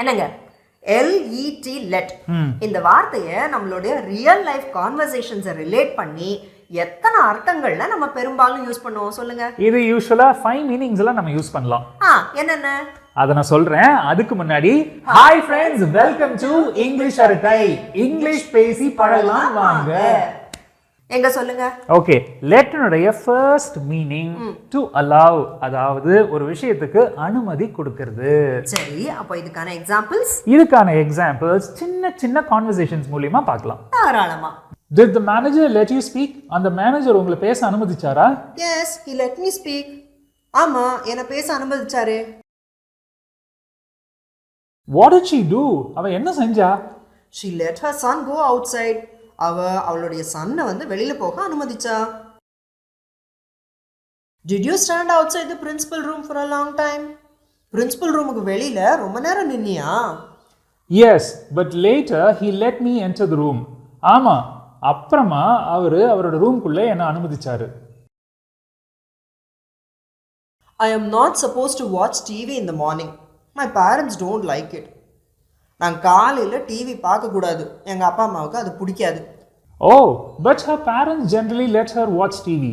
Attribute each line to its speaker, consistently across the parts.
Speaker 1: என்னங்க LET let இந்த வார்த்தையை நம்மளுடைய ரியல் லைஃப் கான்வர்சேஷன்ஸை ரிலேட் பண்ணி எத்தனை அர்த்தங்கள்ல நம்ம பெரும்பாலும் யூஸ் பண்ணுவோம் சொல்லுங்க.
Speaker 2: இது யூசுவலா 5 மீனிங்ஸ்ல நம்ம யூஸ் பண்ணலாம்.
Speaker 1: என்னென்ன
Speaker 2: அத நான் சொல்றேன். அதுக்கு முன்னாடி hi friends, welcome to English அரட்டை. இங்கிலீஷ் பேசி பழகலாம் வாங்க.
Speaker 1: எங்க சொல்லுங்க.
Speaker 2: ஓகே, லெட்னுடைய ஃபர்ஸ்ட் மீனிங் டு அலோவ், அதாவது ஒரு விஷயத்துக்கு அனுமதி கொடுக்கிறது.
Speaker 1: சரி, அப்ப இதுக்கான
Speaker 2: எக்ஸாம்பிள்ஸ் சின்ன சின்ன கான்வர்சேஷன்ஸ் மூலமா பார்க்கலாம்.
Speaker 1: தாராளமா.
Speaker 2: Did the manager let you speak? அந்த மேனேஜர் உங்களை பேச அனுமதிச்சாரா?
Speaker 1: Yes, he let me speak. ஆமா, என்ன பேச அனுமதிச்சாரு.
Speaker 2: What did she do? அவ என்ன செஞ்சா?
Speaker 1: She let her son go outside. அவளுடைய சன்னை வந்து வெளியில போக அனுமதிச்சா. Did you stand outside the principal room for a long time? Principal roomக்கு வெளியில ரொம்ப நேரம் நின்னியா?
Speaker 2: Yes, but later he let me enter the room. ஆமா, அப்புறமா அவரோட ரூம்குள்ள என்ன அனுமதிச்சாரு.
Speaker 1: I am not supposed to watch TV in the morning. My parents don't like it. நான் காலையில டிவி பார்க்க கூடாது. எங்க அப்பா அம்மாவுக்கு அது பிடிக்காது.
Speaker 2: Oh, but her parents generally let her watch TV.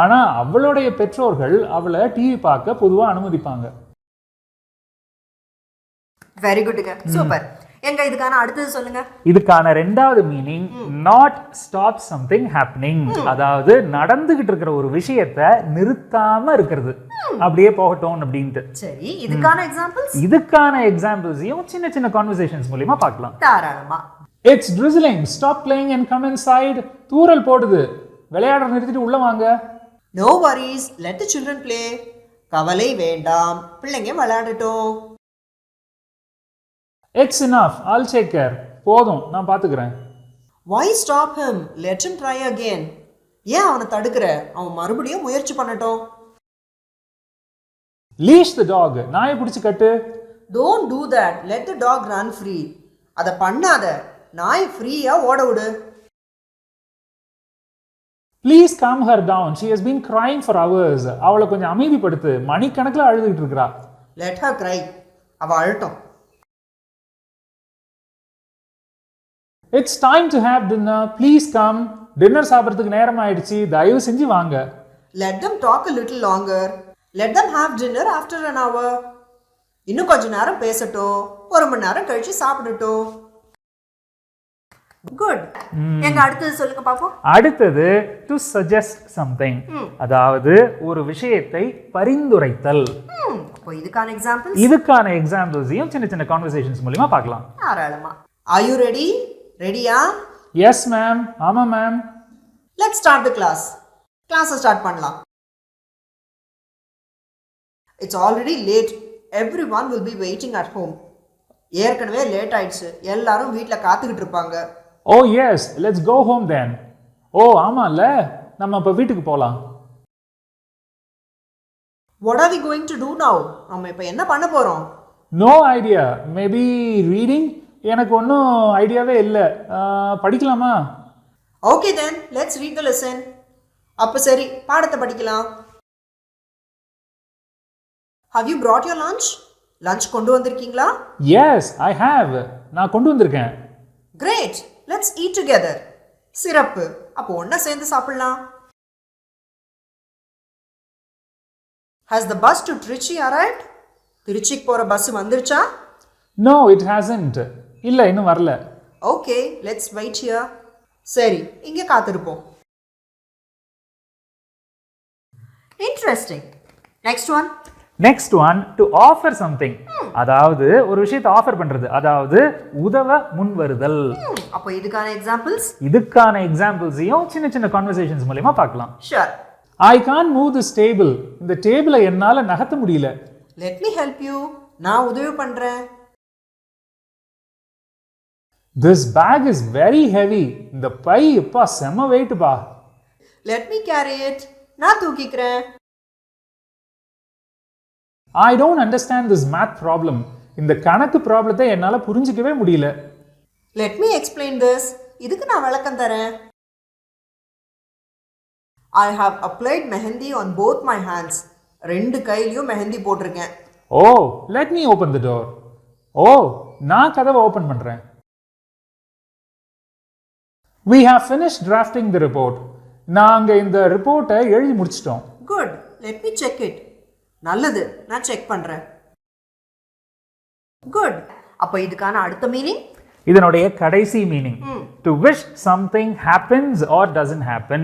Speaker 2: ஆனா அவளுடைய பெற்றோர்கள் அவளை டிவி பார்க்க பொதுவா அனுமதிப்பாங்க.
Speaker 1: Very குட்ங்க, super. எங்க இதுக்கான அடுத்தது சொல்லுங்க.
Speaker 2: இதுக்கான ரெண்டாவது meaning not stop something happening, அதாவது நடந்துகிட்டு இருக்கிற ஒரு விஷயத்தை நிறுத்தாம இருக்கிறது, அப்படியே போகட்டும் அப்படின்ட்டு.
Speaker 1: சரி, இதுக்கான
Speaker 2: எக்ஸாம்பிள்ஸையும் சின்ன சின்ன கான்வர்சேஷன்ஸ் மூலமா பார்க்கலாம்.
Speaker 1: தாராளமா.
Speaker 2: It's drizzling, stop playing and come inside. தூறல் போடுது, விளையாட நிறுத்திட்டு உள்ள வாங்க.
Speaker 1: No worries, let the children play. கவலை வேண்டாம், பிள்ளைங்க விளையாடட்டும்.
Speaker 2: It's enough, I'll take care. போதும், நான் பாத்துக்கிறேன்.
Speaker 1: Why stop him? Let him try again. ஏன் அவனை தடுக்கிற? அவன் மறுபடியும் முயற்சி பண்ணட்டும்.
Speaker 2: Leash the dog. நாயை பிடிச்சு கட்டு.
Speaker 1: Don't do that. Let the dog run free. அத பண்ணாத. நாய் ஃப்ரீயா ஓட விடு.
Speaker 2: Please calm her down. She has been crying for hours. அவளை கொஞ்சம் அமைதிப்படுத்து. மணிக்கணக்கில் அழுதுகிட்டு இருக்கறா.
Speaker 1: Let her cry. அவ அழட்டும்.
Speaker 2: It's time to have dinner. Please come. Dinner சாப்பிடுறதுக்கு நேரம் ஆயிடுச்சு. தயவு செஞ்சு வாங்க.
Speaker 1: Let them talk a little longer. Let them have dinner after an hour. இன்னும் கொஞ்ச நேரம் பேசட்டும். ஒரு மணி நேரம் கழிச்சு சாப்பிடட்டும். குட். எங்க அடுத்தது சொல்லுங்க பாப்போம்.
Speaker 2: அடுத்தது to suggest something, அதாவது ஒரு விஷயத்தை பரிந்துரைத்தல்.
Speaker 1: அப்போ இதுக்கான
Speaker 2: எக்ஸாம்பிள்ஸையும் சின்ன சின்ன கான்வர்சேஷன்ஸ் மூலமா பார்க்கலாம்.
Speaker 1: தாராளமா. Are you ready? ரெடியா?
Speaker 2: Yes ma'am. ஆமா ma'am.
Speaker 1: Let's start the class. Class start பண்ணலாம். It's already late. Everyone will be waiting at home. ஏற்கனவே லேட் ஆயிடுச்சு. எல்லாரும் வீட்ல காத்துக்கிட்டு இருப்பாங்க.
Speaker 2: Oh yes, let's go home then. ஆமால, நம்ம இப்ப வீட்டுக்கு போலாம்.
Speaker 1: What are we going to do now? நம்ம இப்ப என்ன பண்ண போறோம்?
Speaker 2: No idea. Maybe reading? எனக்கு ஒன்றும் ஐடியாவே இல்லை. படிக்கலாமா?
Speaker 1: Okay then, let's read the lesson. அப்ப சரி, பாடத்தை படிக்கலாம். Have you brought your lunch? Lunch கொண்டு வந்திருக்கீங்களா?
Speaker 2: Yes, I have. நான் கொண்டு வந்திருக்கேன்.
Speaker 1: Great, let's eat together. சிறப்பு. அப்போ ஒண்ணா சேர்ந்து சாப்பிடலாம். Has the bus to Trichy arrived? திருச்சிக்கு போற பஸ் வந்துருச்சா?
Speaker 2: No, it hasn't. இல்ல, இன்னும் வரல.
Speaker 1: Okay, let's wait here. சரி, இங்க காத்திருப்போம். Interesting. Next one,
Speaker 2: to offer something. அதாவது ஒரு விஷயத்தை ஆஃபர் பண்றது, அதாவது உதவ முன் வருதல்.
Speaker 1: அப்போ இதுக்கான
Speaker 2: எக்ஸாம்பிள்ஸையும் சின்ன சின்ன கான்வர்சேஷன்ஸ் மூலமா பார்க்கலாம்.
Speaker 1: Sure.
Speaker 2: I can't move this table. இந்த டேபிளை என்னால நகர்த்த முடியல.
Speaker 1: Let me help you. நான் உதவி பண்றேன்.
Speaker 2: This bag is very heavy. இந்த பை எப்பா செம வெயிட் பா.
Speaker 1: Let me carry it. நான் தூக்கிக்கிறேன்.
Speaker 2: I don't understand this math problem. இந்த கணக்கு ப்ராப்ளத்தை என்னால புரிஞ்சிக்கவே முடியல.
Speaker 1: Let me explain this. இதுக்கு நான் விளக்கம் தரேன். I have applied mehendi on both my hands. ரெண்டு கையிலயும் மெஹந்தி போட்டிருக்கேன்.
Speaker 2: Oh, let me open the door. ஓ, நான் கதவை ஓபன் பண்றேன். We have finished drafting the report. நாங்க இந்த ரிப்போர்ட்டை எழுதி முடிச்சிட்டோம்.
Speaker 1: Good. Let me check it. நல்லது, நான் செக் பண்றேன். Good. அப்ப இதுக்கான அடுத்த மீனிங்?
Speaker 2: இதனுடைய கடைசி meaning to wish something happens or doesn't happen,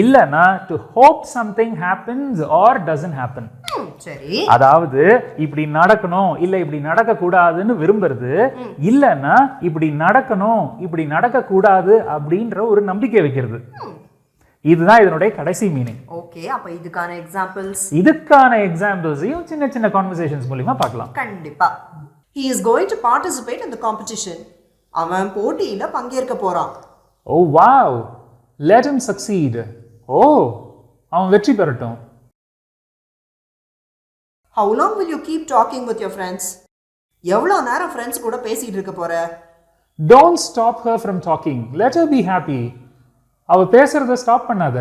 Speaker 2: இல்லனா to hope something happens or doesn't happen.
Speaker 1: சரி.
Speaker 2: அதாவது இப்படி நடக்கணும் இல்ல இப்படி நடக்க கூடாதுன்னு விரும்புறது, இல்லனா இப்படி நடக்கணும் இப்படி நடக்க கூடாது அப்படின்ற ஒரு நம்பிக்கை வைக்கிறது. இதுதான் இதனுடைய கடைசி மீனிங்.
Speaker 1: ஓகே, அப்ப இதுக்கான எக்ஸாம்பிள்ஸ்?
Speaker 2: இதுக்கான எக்ஸாம்பிள்ஸையும் சின்ன சின்ன கான்வர்சேஷன்ஸ் மூலமா பார்க்கலாம்.
Speaker 1: கண்டிப்பா. He is going to participate in the competition. அவன் போட்டியில பங்கேற்க போறான்.
Speaker 2: Oh wow, let him succeed. Oh, அவன் வெற்றி பெறட்டும்.
Speaker 1: How long will you keep talking with your friends? எவ்வளவு நேரம் ஃப்ரெண்ட்ஸ் கூட பேசிட்டு இருக்க போற?
Speaker 2: Don't stop her from talking. Let her be happy. அவ பேசுறத ஸ்டாப் பண்ணாத.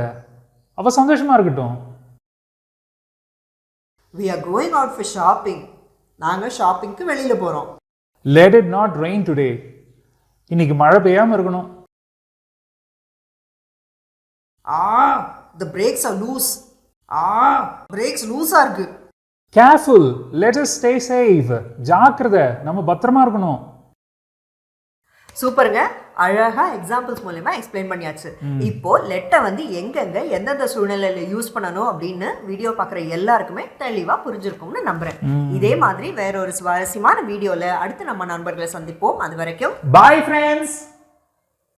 Speaker 2: அவ சந்தோஷமா இருக்கட்டும்.
Speaker 1: We are going out for shopping. நாங்க ஷாப்பிங்க்கு வெளியில போறோம்.
Speaker 2: Let it not rain today. இன்னைக்கு மழை பெய்யாம இருக்கணும்.
Speaker 1: The brakes are loose. Brakes லூசா இருக்கு.
Speaker 2: Careful, let us stay safe. ஜாக்கிரதை, நம்ம பத்திரமா இருக்கணும்.
Speaker 1: சூப்பருங்க, அழகா எக்ஸாம்பிள்ஸ் மூலமா எக்ஸ்பிளைன் பண்ணியாச்சு. இப்போ லெட்டை வந்து எங்கெங்க எந்தெந்த சூழ்நிலையில யூஸ் பண்ணணும் அப்படின்னு வீடியோ பார்க்குற எல்லாருக்குமே தெளிவா புரிஞ்சிருக்கும்னு நம்புறேன். இதே மாதிரி வேற ஒரு சுவாரஸ்யமான வீடியோல அடுத்து நம்ம நண்பர்களை சந்திப்போம். அது வரைக்கும்
Speaker 2: பை ஃப்ரெண்ட்ஸ்.